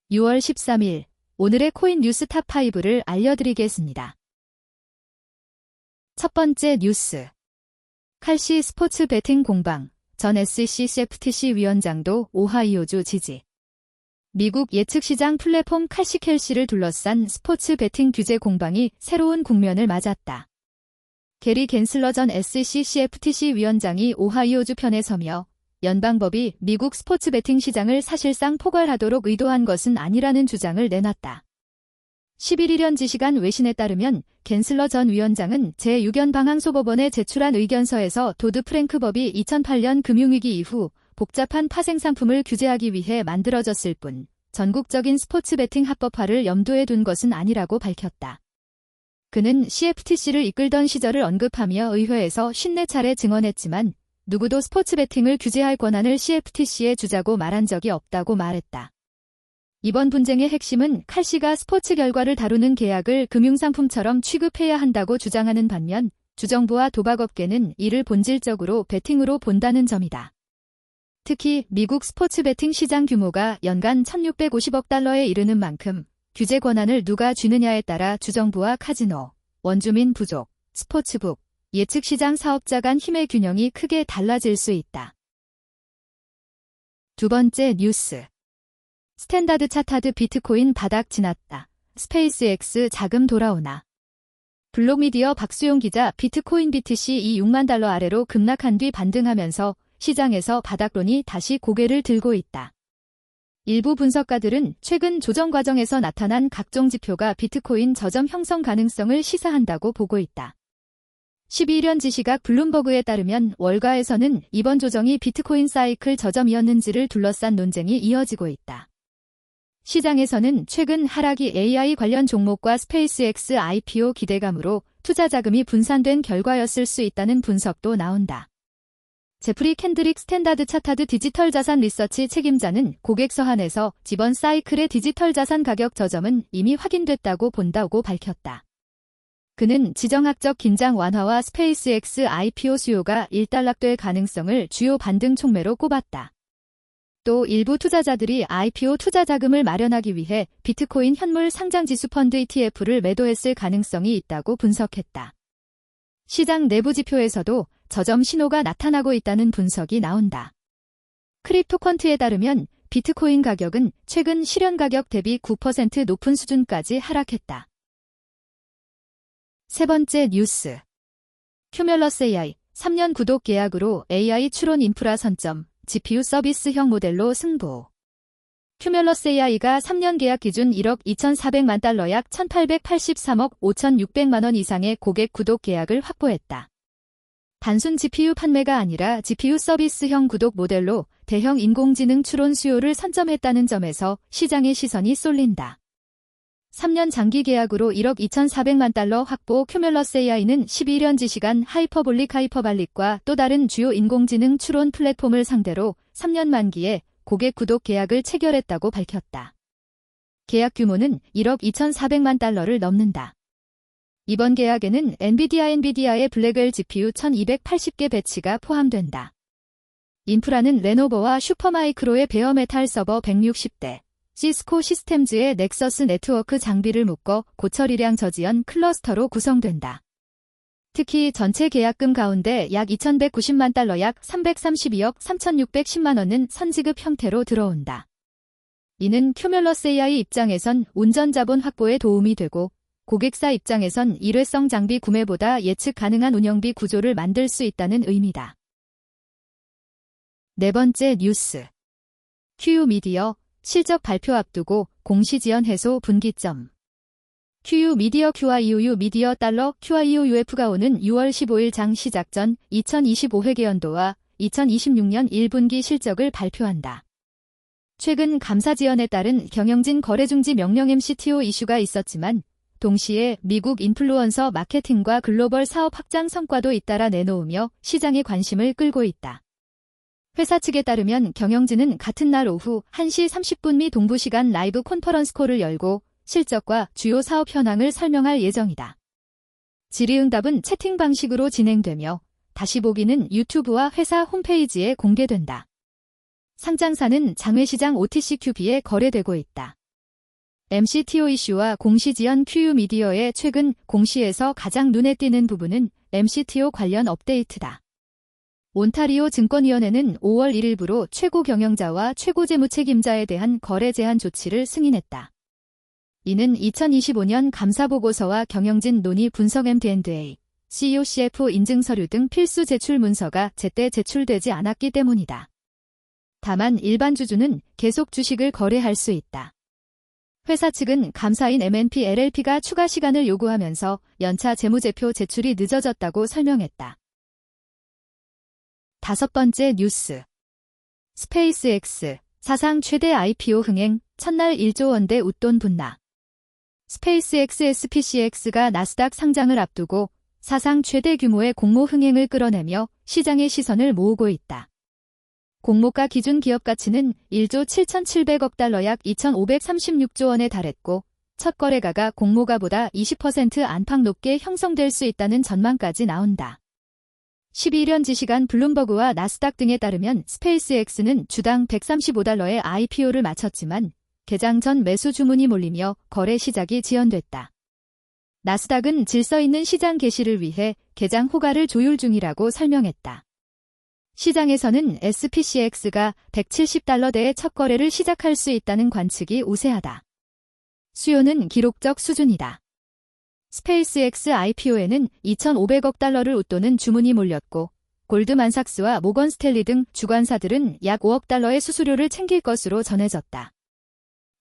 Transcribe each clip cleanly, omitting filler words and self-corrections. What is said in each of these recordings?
6월 13일 오늘의 코인 뉴스 탑5를 알려드리겠습니다. 첫 번째 뉴스. 칼시 스포츠 베팅 공방, 전 SEC CFTC 위원장도 오하이오주 지지. 미국 예측시장 플랫폼 칼시켈시를 둘러싼 스포츠 베팅 규제 공방이 새로운 국면을 맞았다. 게리 겐슬러 전 SEC CFTC 위원장이 오하이오주 편에 서며 연방법이 미국 스포츠 베팅 시장을 사실상 포괄하도록 의도한 것은 아니라는 주장을 내놨다. 11일 현지 시간 외신에 따르면 겐슬러 전 위원장은 제6연 방항소법원에 제출한 의견서에서 도드 프랭크 법이 2008년 금융위기 이후 복잡한 파생상품을 규제하기 위해 만들어졌을 뿐 전국적인 스포츠 베팅 합법화를 염두에 둔 것은 아니라고 밝혔다. 그는 CFTC를 이끌던 시절을 언급하며 의회에서 54차례 증언했지만 누구도 스포츠 베팅을 규제할 권한을 CFTC에 주자고 말한 적이 없다고 말했다. 이번 분쟁의 핵심은 칼시가 스포츠 결과를 다루는 계약을 금융상품처럼 취급해야 한다고 주장하는 반면 주정부와 도박업계는 이를 본질적으로 베팅으로 본다는 점이다. 특히 미국 스포츠 베팅 시장 규모가 연간 1,650억 달러에 이르는 만큼 규제 권한을 누가 쥐느냐에 따라 주정부와 카지노, 원주민 부족, 스포츠북, 예측시장 사업자 간 힘의 균형이 크게 달라질 수 있다. 두 번째 뉴스. 스탠다드 차타드 비트코인 바닥 지났다. 스페이스X 자금 돌아오나. 블록미디어 박수용 기자. 비트코인 BTC 6만 달러 아래로 급락한 뒤 반등하면서 시장에서 바닥론이 다시 고개를 들고 있다. 일부 분석가들은 최근 조정 과정에서 나타난 각종 지표가 비트코인 저점 형성 가능성을 시사한다고 보고 있다. 12일 현지 시각 블룸버그에 따르면 월가에서는 이번 조정이 비트코인 사이클 저점이었는지를 둘러싼 논쟁이 이어지고 있다. 시장에서는 최근 하락이 AI 관련 종목과 스페이스X IPO 기대감으로 투자 자금이 분산된 결과였을 수 있다는 분석도 나온다. 제프리 캔드릭 스탠다드 차타드 디지털 자산 리서치 책임자는 고객 서한에서 이번 사이클의 디지털 자산 가격 저점은 이미 확인됐다고 본다고 밝혔다. 그는 지정학적 긴장 완화와 스페이스X IPO 수요가 일단락될 가능성을 주요 반등 촉매로 꼽았다. 또 일부 투자자들이 IPO 투자 자금을 마련하기 위해 비트코인 현물 상장지수 펀드 ETF를 매도했을 가능성이 있다고 분석했다. 시장 내부 지표에서도 저점 신호가 나타나고 있다는 분석이 나온다. 크립토컨트에 따르면 비트코인 가격은 최근 실현 가격 대비 9% 높은 수준까지 하락했다. 세 번째 뉴스. 큐뮬러스 AI 3년 구독 계약으로 AI 추론 인프라 선점, GPU 서비스형 모델로 승부. 큐뮬러스 AI가 3년 계약 기준 1억 2,400만 달러 약 1,883억 5,600만 원 이상의 고객 구독 계약을 확보했다. 단순 GPU 판매가 아니라 GPU 서비스형 구독 모델로 대형 인공지능 추론 수요를 선점했다는 점에서 시장의 시선이 쏠린다. 3년 장기 계약으로 1억 2,400만 달러 확보. 큐뮬러스 AI는 12일 현지 시간 하이퍼발릭과 또 다른 주요 인공지능 추론 플랫폼을 상대로 3년 만기에 고객 구독 계약을 체결했다고 밝혔다. 계약 규모는 1억 2,400만 달러를 넘는다. 이번 계약에는 엔비디아의 블랙웰 GPU 1,280개 배치가 포함된다. 인프라는 레노버와 슈퍼마이크로의 베어메탈 서버 160대, 시스코 시스템즈의 넥서스 네트워크 장비를 묶어 고처리량 저지연 클러스터로 구성된다. 특히 전체 계약금 가운데 약 2,190만 달러 약 332억 3,610만 원은 선지급 형태로 들어온다. 이는 큐뮬러스 AI 입장에선 운전 자본 확보에 도움이 되고 고객사 입장에선 일회성 장비 구매보다 예측 가능한 운영비 구조를 만들 수 있다는 의미다. 네 번째 뉴스. QU 미디어 실적 발표 앞두고 공시지연 해소 분기점. QU 미디어 QIUU 미디어 달러 QIUUF가 오는 6월 15일 장 시작 전 2025 회계연도와 2026년 1분기 실적을 발표한다. 최근 감사 지연에 따른 경영진 거래중지 명령 MCTO 이슈가 있었지만 동시에 미국 인플루언서 마케팅과 글로벌 사업 확장 성과도 잇따라 내놓으며 시장의 관심을 끌고 있다. 회사 측에 따르면 경영진은 같은 날 오후 1시 30분 미 동부시간 라이브 컨퍼런스콜을 열고 실적과 주요 사업 현황을 설명할 예정이다. 질의응답은 채팅 방식으로 진행되며 다시 보기는 유튜브와 회사 홈페이지에 공개된다. 상장사는 장외시장 OTCQB에 거래되고 있다. MCTO 이슈와 공시 지연 QU 미디어의 최근 공시에서 가장 눈에 띄는 부분은 MCTO 관련 업데이트다. 온타리오 증권위원회는 5월 1일부로 최고 경영자와 최고 재무책임자에 대한 거래 제한 조치를 승인했다. 이는 2025년 감사보고서와 경영진 논의 분석 M&A, COCF 인증 서류 등 필수 제출 문서가 제때 제출되지 않았기 때문이다. 다만 일반 주주는 계속 주식을 거래할 수 있다. 회사 측은 감사인 M&P LLP가 추가 시간을 요구하면서 연차 재무제표 제출이 늦어졌다고 설명했다. 다섯 번째 뉴스. 스페이스X, 사상 최대 IPO 흥행, 첫날 1조 원대 웃돈 분나. 스페이스X SPCX가 나스닥 상장을 앞두고 사상 최대 규모의 공모 흥행을 끌어내며 시장의 시선을 모으고 있다. 공모가 기준 기업 가치는 1조 7,700억 달러 약 2,536조 원에 달했고 첫 거래가가 공모가보다 20% 안팎 높게 형성될 수 있다는 전망까지 나온다. 12일 현지 시간 블룸버그와 나스닥 등에 따르면 스페이스X는 주당 135달러의 IPO를 마쳤지만 개장 전 매수 주문이 몰리며 거래 시작이 지연됐다. 나스닥은 질서 있는 시장 개시를 위해 개장 호가를 조율 중이라고 설명했다. 시장에서는 SPCX가 170달러대의 첫 거래를 시작할 수 있다는 관측이 우세하다. 수요는 기록적 수준이다. 스페이스X IPO에는 2,500억 달러를 웃도는 주문이 몰렸고 골드만삭스와 모건 스탠리 등 주관사들은 약 5억 달러의 수수료를 챙길 것으로 전해졌다.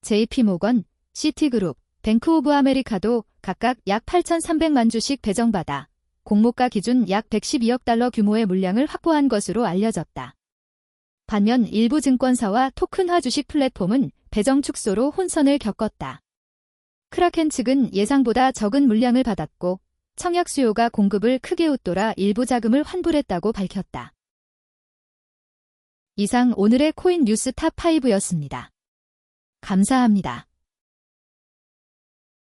JP모건, 시티그룹, 뱅크 오브 아메리카도 각각 약 8,300만 주씩 배정받아 공모가 기준 약 112억 달러 규모의 물량을 확보한 것으로 알려졌다. 반면 일부 증권사와 토큰화 주식 플랫폼은 배정 축소로 혼선을 겪었다. 크라켄 측은 예상보다 적은 물량을 받았고 청약 수요가 공급을 크게 웃돌아 일부 자금을 환불했다고 밝혔다. 이상 오늘의 코인 뉴스 탑5였습니다. 감사합니다.